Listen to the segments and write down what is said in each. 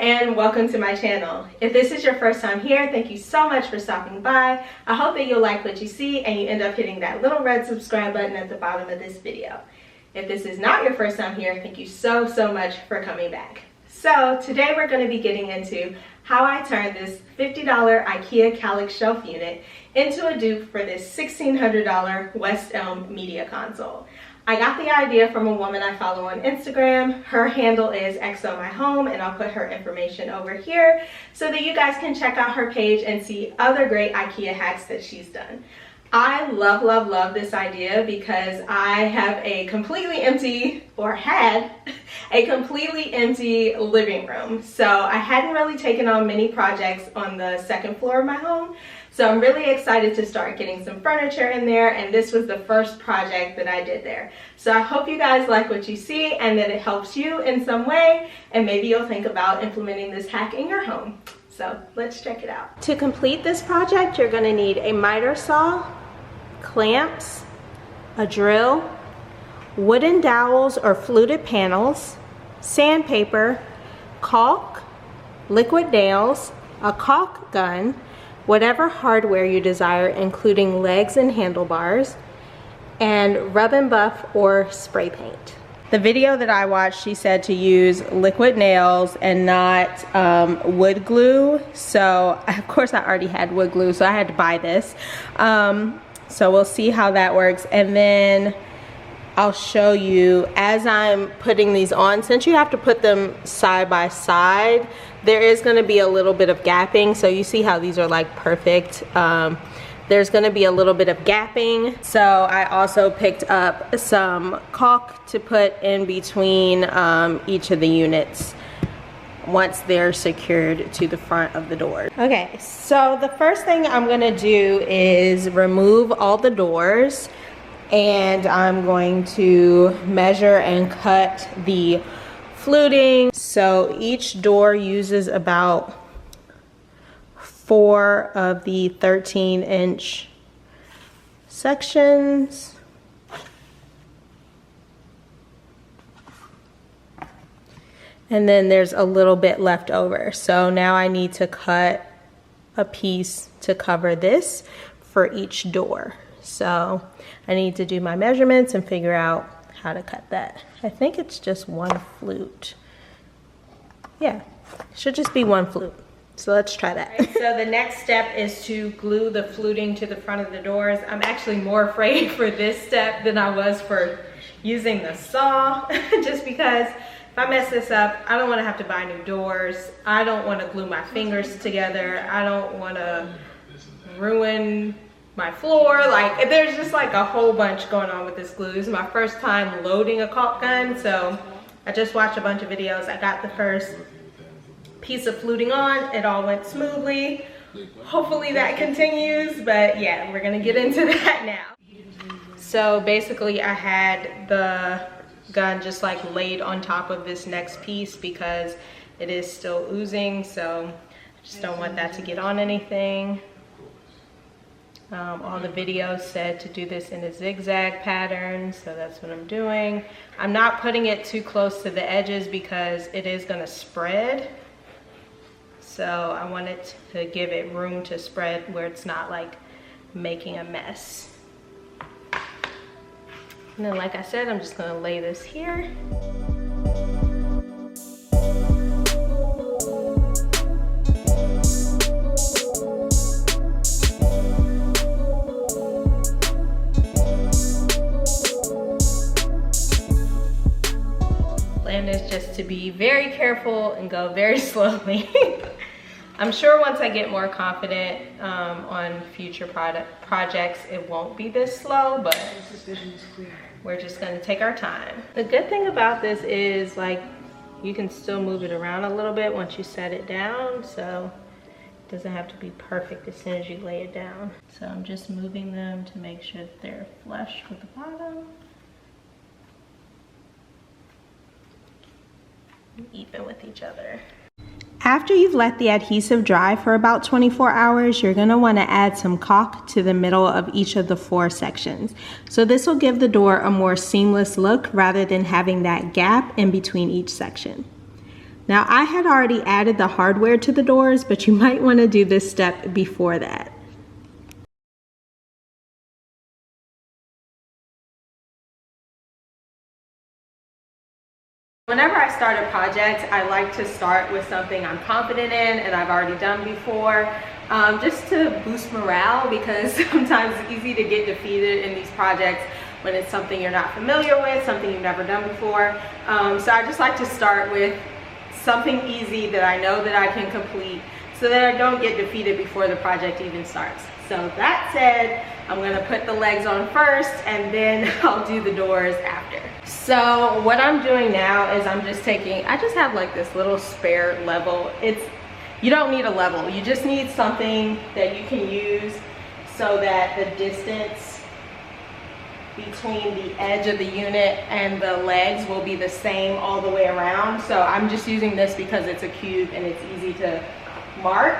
and welcome to my channel. If this is your first time here, thank you so much for stopping by. I hope that you'll like what you see and you end up hitting that little red subscribe button at the bottom of this video. If this is not your first time here, thank you so much for coming back. So today we're going to be getting into how I turned this $50 IKEA KALLAX shelf unit into a dupe for this $1,600 WEST ELM Media Console. I got the idea from a woman I follow on Instagram. Her handle is xoxo, and I'll put her information over here so that you guys can check out her page and see other great IKEA hacks that she's done. I love this idea because I have a completely empty, or had a completely empty living room. So I hadn't really taken on many projects on the second floor of my home. So I'm really excited to start getting some furniture in there, and this was the first project that I did there. So I hope you guys like what you see and that it helps you in some way, and maybe you'll think about implementing this hack in your home. So let's check it out. To complete this project, you're gonna need a miter saw, clamps, a drill, wooden dowels or fluted panels, sandpaper, caulk, liquid nails, a caulk gun, whatever hardware you desire, including legs and handlebars, and rub and buff or spray paint. The video that I watched, she said to use liquid nails and not wood glue. So of course I already had wood glue, so I had to buy this. So we'll see how that works. And then I'll show you as I'm putting these on, since you have to put them side by side, there is going to be a little bit of gapping. So you see how these are like perfect. There's going to be a little bit of gapping. So I also picked up some caulk to put in between each of the units once they're secured to the front of the door. Okay, so the first thing I'm going to do is remove all the doors, and I'm going to measure and cut the fluting. So each door uses about 4 of the 13-inch sections. And then there's a little bit left over. So now I need to cut a piece to cover this for each door. So I need to do my measurements and figure out how to cut that. I think it's just one flute. Yeah, it should just be one flute. So let's try that. Right, so the next step is to glue the fluting to the front of the doors. I'm actually more afraid for this step than I was for using the saw, just because if I mess this up, I don't want to have to buy new doors. I don't want to glue my fingers together. I don't want to ruin my floor. Like, there's just like a whole bunch going on with this glue. This is my first time loading a caulk gun, so I just watched a bunch of videos. I got the first piece of fluting on. It all went smoothly. Hopefully that continues, but yeah, we're gonna get into that now. So basically I had the gun just like laid on top of this next piece because it is still oozing, so I just don't want that to get on anything. All the videos said to do this in a zigzag pattern, so that's what I'm doing. I'm not putting it too close to the edges because it is going to spread, so I want it to give it room to spread where it's not like making a mess. And then, like I said, I'm just going to lay this here. Plan is just to be very careful and go very slowly. I'm sure once I get more confident on future projects, it won't be this slow, but we're just gonna take our time. The good thing about this is like you can still move it around a little bit once you set it down, so it doesn't have to be perfect as soon as you lay it down. So I'm just moving them to make sure that they're flush with the bottom. Even with each other. After you've let the adhesive dry for about 24 hours, you're going to want to add some caulk to the middle of each of the 4 sections. So this will give the door a more seamless look rather than having that gap in between each section. Now I had already added the hardware to the doors, but you might want to do this step before that. Whenever I start a project, I like to start with something I'm confident in and I've already done before, just to boost morale, because sometimes it's easy to get defeated in these projects when it's something you're not familiar with, something you've never done before. So I just like to start with something easy that I know that I can complete so that I don't get defeated before the project even starts. So that said, I'm gonna put the legs on first and then I'll do the doors after. So what I'm doing now is I just have like this little spare level. You don't need a level, you just need something that you can use so that the distance between the edge of the unit and the legs will be the same all the way around. So I'm just using this because it's a cube and it's easy to mark.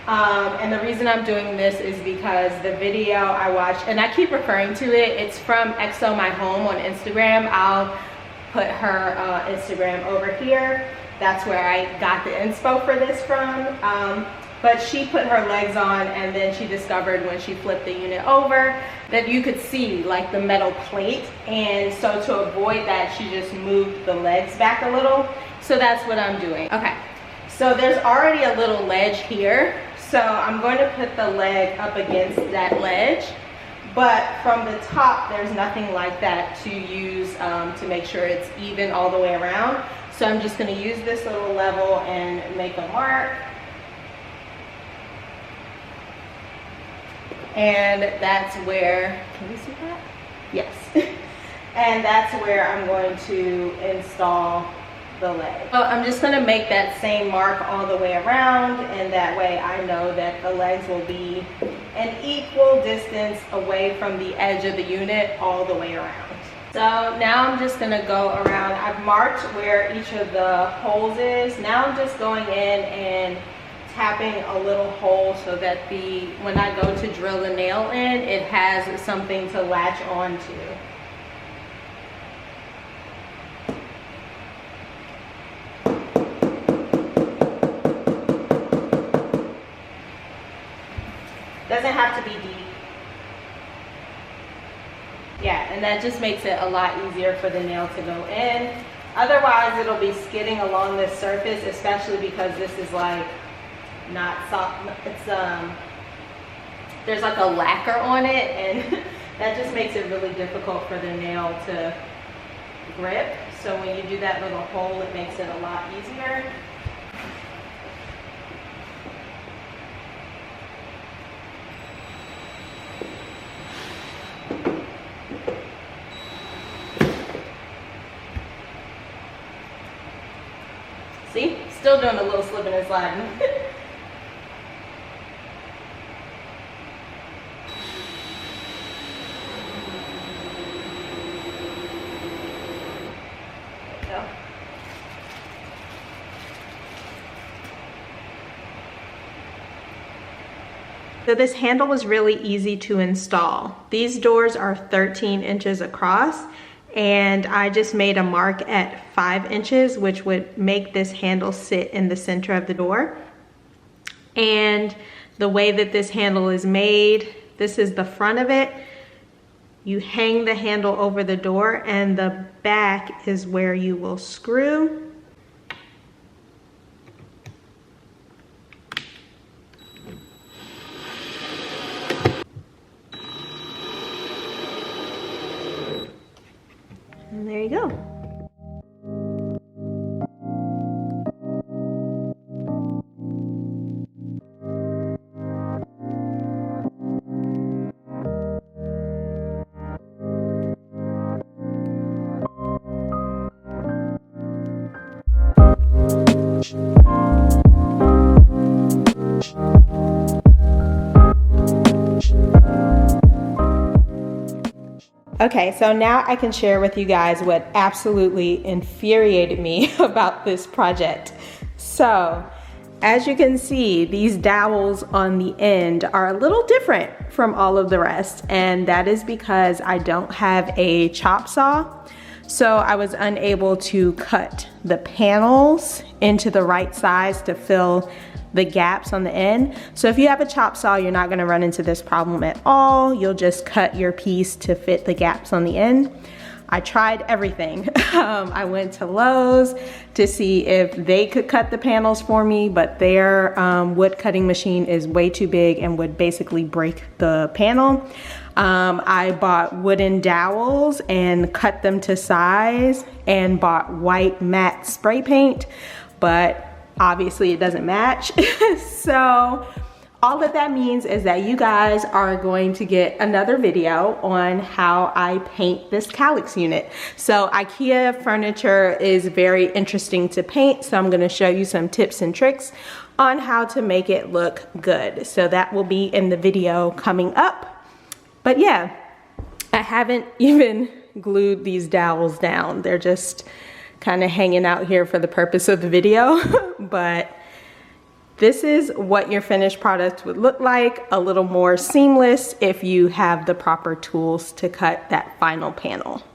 And the reason I'm doing this is because the video I watched, and I keep referring to it, it's from XO My Home on Instagram. I'll put her Instagram over here. That's where I got the inspo for this from. But she put her legs on and then she discovered when she flipped the unit over that you could see like the metal plate. And so to avoid that, she just moved the legs back a little. So that's what I'm doing. Okay, so there's already a little ledge here. So I'm going to put the leg up against that ledge. But from the top, there's nothing like that to use to make sure it's even all the way around. So I'm just going to use this little level and make a mark. And that's where, can you see that? Yes. And that's where I'm going to install the leg. So I'm just going to make that same mark all the way around, and that way I know that the legs will be an equal distance away from the edge of the unit all the way around. So now I'm just going to go around. I've marked where each of the holes is. Now I'm just going in and tapping a little hole so that when I go to drill the nail in, it has something to latch on to. Doesn't have to be deep. Yeah, and that just makes it a lot easier for the nail to go in. Otherwise, it'll be skidding along this surface, especially because this is like not soft. It's there's like a lacquer on it, and that just makes it really difficult for the nail to grip. So when you do that little hole, it makes it a lot easier. See, still doing a little slipping and sliding. So this handle was really easy to install. These doors are 13 inches across, and I just made a mark at 5 inches, which would make this handle sit in the center of the door. And the way that this handle is made, this is the front of it. You hang the handle over the door, and the back is where you will screw. And there you go. Okay, so now I can share with you guys what absolutely infuriated me about this project. So, as you can see, these dowels on the end are a little different from all of the rest, and that is because I don't have a chop saw. So I was unable to cut the panels into the right size to fill the gaps on the end. So if you have a chop saw, you're not gonna run into this problem at all. You'll just cut your piece to fit the gaps on the end. I tried everything. I went to Lowe's to see if they could cut the panels for me, but their wood cutting machine is way too big and would basically break the panel. I bought wooden dowels and cut them to size and bought white matte spray paint, but obviously it doesn't match. So all that means is that you guys are going to get another video on how I paint this Kallax unit. So IKEA furniture is very interesting to paint, so I'm gonna show you some tips and tricks on how to make it look good. So that will be in the video coming up. But yeah, I haven't even glued these dowels down. They're just kind of hanging out here for the purpose of the video. But this is what your finished product would look like, a little more seamless if you have the proper tools to cut that final panel.